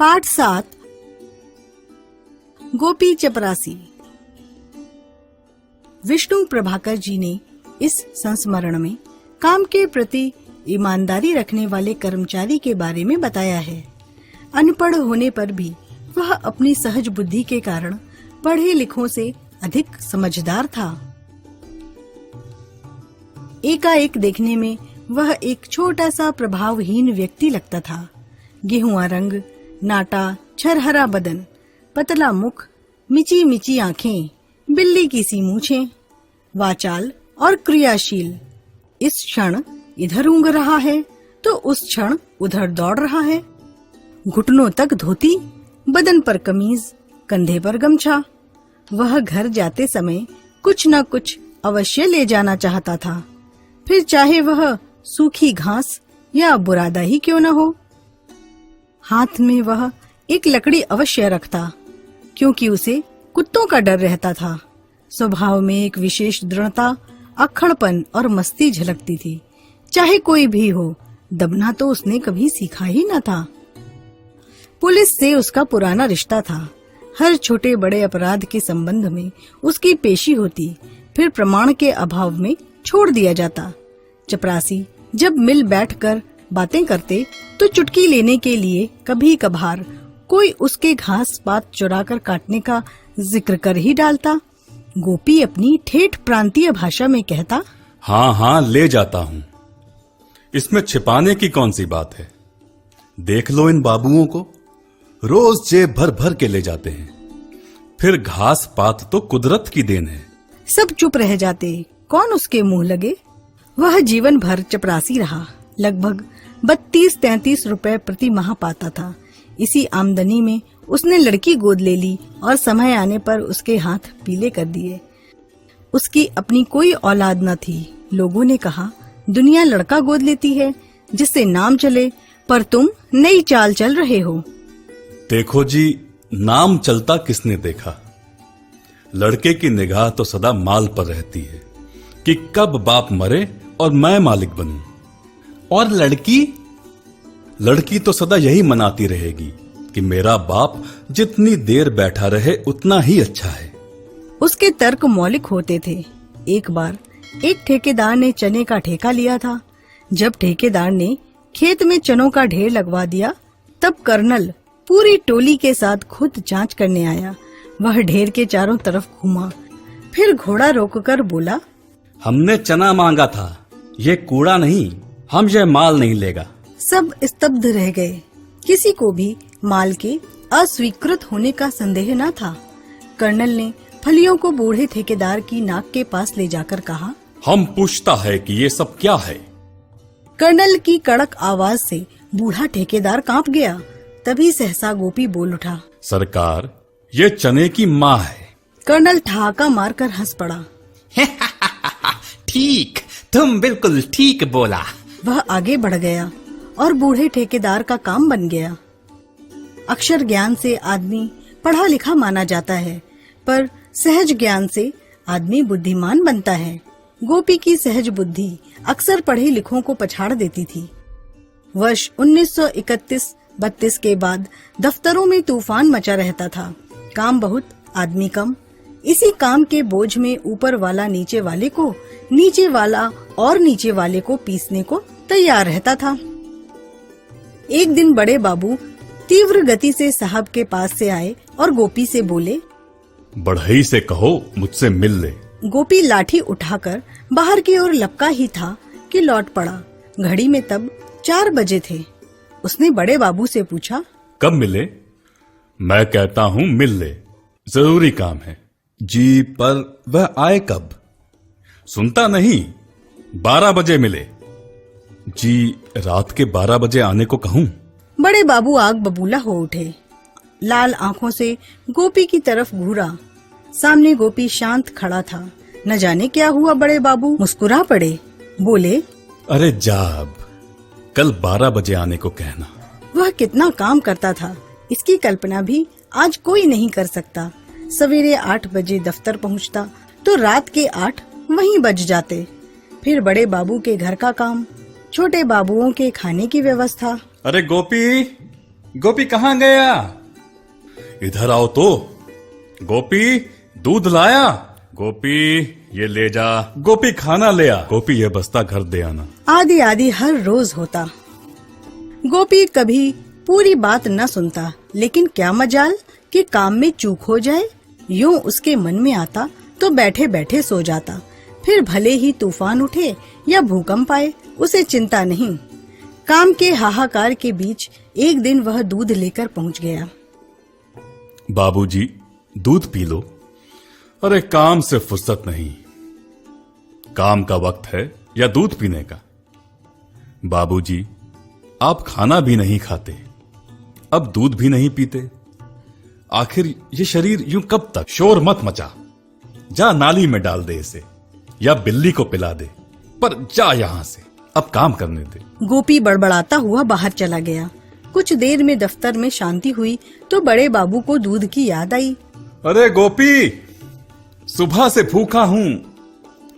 पाठ 7 गोपी चपरासी। विष्णु प्रभाकर जी ने इस संस्मरण में काम के प्रति ईमानदारी रखने वाले कर्मचारी के बारे में बताया है। अनपढ़ होने पर भी वह अपनी सहज बुद्धि के कारण पढ़े लिखों से अधिक समझदार था। एकाएक देखने में वह एक छोटा सा प्रभावहीन व्यक्ति लगता था। गेहुआ रंग, नाटा, छरहरा बदन, पतला मुख, मिची मिची आंखें, बिल्ली की सी मूछें, वाचाल और क्रियाशील। इस क्षण इधर ऊँघ रहा है तो उस क्षण उधर दौड़ रहा है। घुटनों तक धोती, बदन पर कमीज, कंधे पर गमछा। वह घर जाते समय कुछ न कुछ अवश्य ले जाना चाहता था, फिर चाहे वह सूखी घास या बुरादा ही क्यों न हो। हाथ में वह एक लकड़ी अवश्य रखता, क्योंकि उसे कुत्तों का डर रहता था। स्वभाव में एक विशेष दृढ़ता, अक्खड़पन और मस्ती झलकती थी। चाहे कोई भी हो, दबना तो उसने कभी सीखा ही न था। पुलिस से उसका पुराना रिश्ता था। हर छोटे बड़े अपराध के संबंध में उसकी पेशी होती, फिर प्रमाण के अभाव में छोड़ दिया जाता। चपरासी जब मिल बैठकर बातें करते तो चुटकी लेने के लिए कभी कभार कोई उसके घास पात चुराकर काटने का जिक्र कर ही डालता। गोपी अपनी ठेठ प्रांतीय भाषा में कहता, हाँ ले जाता हूँ, इसमें छिपाने की कौन सी बात है। देख लो इन बाबुओं को, रोज जेब भर भर के ले जाते हैं। फिर घास पात तो कुदरत की देन है। सब चुप रह जाते, कौन उसके मुंह लगे। वह जीवन भर चपरासी रहा। लगभग 32-33 रुपए प्रति माह पाता था। इसी आमदनी में उसने लड़की गोद ले ली और समय आने पर उसके हाथ पीले कर दिए। उसकी अपनी कोई औलाद न थी। लोगों ने कहा, दुनिया लड़का गोद लेती है जिससे नाम चले, पर तुम नई चाल चल रहे हो। देखो जी, नाम चलता किसने देखा। लड़के की निगाह तो सदा माल पर रहती है कि कब बाप मरे और मैं मालिक बनूं। और लड़की तो सदा यही मनाती रहेगी कि मेरा बाप जितनी देर बैठा रहे उतना ही अच्छा है। उसके तर्क मौलिक होते थे। एक बार एक ठेकेदार ने चने का ठेका लिया था। जब ठेकेदार ने खेत में चनों का ढेर लगवा दिया, तब कर्नल पूरी टोली के साथ खुद जांच करने आया। वह ढेर के चारों तरफ घूमा, फिर घोड़ा रोककर बोला, हमने चना मांगा था, ये कूड़ा नहीं, हम ये माल नहीं लेगा। सब स्तब्ध रह गए। किसी को भी माल के अस्वीकृत होने का संदेह न था। कर्नल ने फलियों को बूढ़े ठेकेदार की नाक के पास ले जाकर कहा, हम पूछता है कि ये सब क्या है। कर्नल की कड़क आवाज से बूढ़ा ठेकेदार कांप गया। तभी सहसा गोपी बोल उठा, सरकार, ये चने की माँ है। कर्नल ठहाका मारकर हंस पड़ा। ठीक, तुम बिल्कुल ठीक बोला। वह आगे बढ़ गया और बूढ़े ठेकेदार का काम बन गया। अक्षर ज्ञान से आदमी पढ़ा लिखा माना जाता है, पर सहज ज्ञान से आदमी बुद्धिमान बनता है। गोपी की सहज बुद्धि अक्सर पढ़े लिखों को पछाड़ देती थी। वर्ष 1931-32 के बाद दफ्तरों में तूफान मचा रहता था। काम बहुत, आदमी कम। इसी काम के बोझ में ऊपर वाला नीचे वाले को, नीचे वाला और नीचे वाले को पीसने को तैयार रहता था। एक दिन बड़े बाबू तीव्र गति से साहब के पास से आए और गोपी से बोले, बढ़ई से कहो मुझसे मिल ले। गोपी लाठी उठाकर बाहर की ओर लपका ही था कि लौट पड़ा। घड़ी में तब 4 बजे थे। उसने बड़े बाबू से पूछा, कब मिले? मैं कहता हूँ मिल ले, जरूरी काम है। जी, पर वह आए कब? सुनता नहीं, 12 बजे मिले। जी, रात के 12 बजे आने को कहूँ? बड़े बाबू आग बबूला हो उठे। लाल आंखों से गोपी की तरफ घूरा। सामने गोपी शांत खड़ा था। न जाने क्या हुआ, बड़े बाबू मुस्कुरा पड़े। बोले, अरे जाब, कल 12 बजे आने को कहना। वह कितना काम करता था, इसकी कल्पना भी आज कोई नहीं कर सकता। सवेरे 8 बजे दफ्तर पहुंचता तो रात के 8 वहीं बज जाते। फिर बड़े बाबू के घर का काम, छोटे बाबुओं के खाने की व्यवस्था। अरे गोपी, गोपी कहाँ गया? इधर आओ तो। गोपी, दूध लाया? गोपी, ये ले जा। गोपी, खाना ले आ। गोपी, ये बस्ता घर दे आना। आदि आदि हर रोज होता। गोपी कभी पूरी बात न सुनता, लेकिन क्या मजाल कि काम में चूक हो जाए। यूं उसके मन में आता तो बैठे बैठे सो जाता। फिर भले ही तूफान उठे या भूकंप आए, उसे चिंता नहीं। काम के हाहाकार के बीच एक दिन वह दूध लेकर पहुंच गया। बाबूजी, दूध पी लो। अरे, काम से फुर्सत नहीं। काम का वक्त है या दूध पीने का? बाबूजी, आप खाना भी नहीं खाते, अब दूध भी नहीं पीते। आखिर ये शरीर यूं कब तक? शोर मत मचा। जा नाली में डाल दे इसे, या बिल्ली को पिला दे, पर जा यहां से, अब काम करने दे। गोपी बड़बड़ाता हुआ बाहर चला गया। कुछ देर में दफ्तर में शांति हुई तो बड़े बाबू को दूध की याद आई। अरे गोपी, सुबह से भूखा हूं,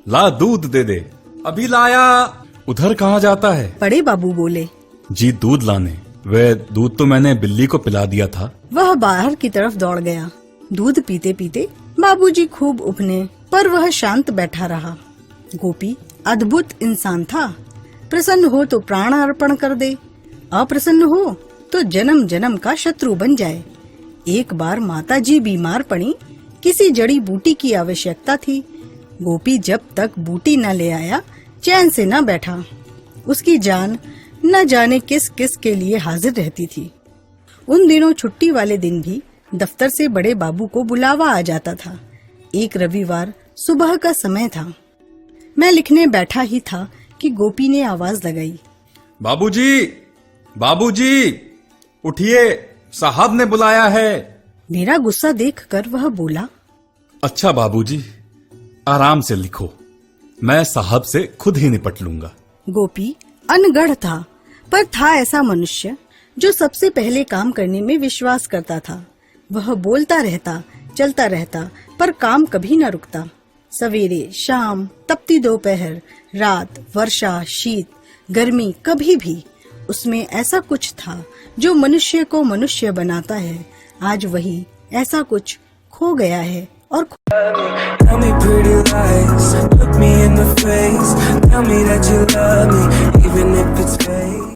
ला दूध दे दे। अभी लाया। उधर कहाँ जाता है? बड़े बाबू बोले। जी, दूध लाने। वह दूध तो मैंने बिल्ली को पिला दिया था। वह बाहर की तरफ दौड़ गया। दूध पीते पीते बाबूजी खूब उफने, पर वह शांत बैठा रहा। गोपी अद्भुत इंसान था। प्रसन्न हो तो प्राण अर्पण कर दे, अप्रसन्न हो तो जन्म जन्म का शत्रु बन जाए। एक बार माताजी बीमार पड़ी, किसी जड़ी बूटी की आवश्यकता थी। गोपी जब तक बूटी न ले आया चैन से न बैठा। उसकी जान न जाने किस किस के लिए हाजिर रहती थी। उन दिनों छुट्टी वाले दिन भी दफ्तर से बड़े बाबू को बुलावा आ जाता था। एक रविवार सुबह का समय था। मैं लिखने बैठा ही था कि गोपी ने आवाज लगाई। बाबूजी, बाबूजी, उठिए, साहब ने बुलाया है। मेरा गुस्सा देखकर वह बोला, अच्छा बाबूजी, आराम से लिखो, मैं साहब से खुद ही निपट लूंगा। गोपी अनगढ़ था, पर था ऐसा मनुष्य जो सबसे पहले काम करने में विश्वास करता था। वह बोलता रहता, चलता रहता, पर काम कभी न रुकता। सवेरे, शाम, तपती दोपहर, रात, वर्षा, शीत, गर्मी, कभी भी उसमें ऐसा कुछ था जो मनुष्य को मनुष्य बनाता है। आज वही ऐसा कुछ खो गया है और Tell me pretty lies, look me in the face, tell me that you love me, even if it's fake.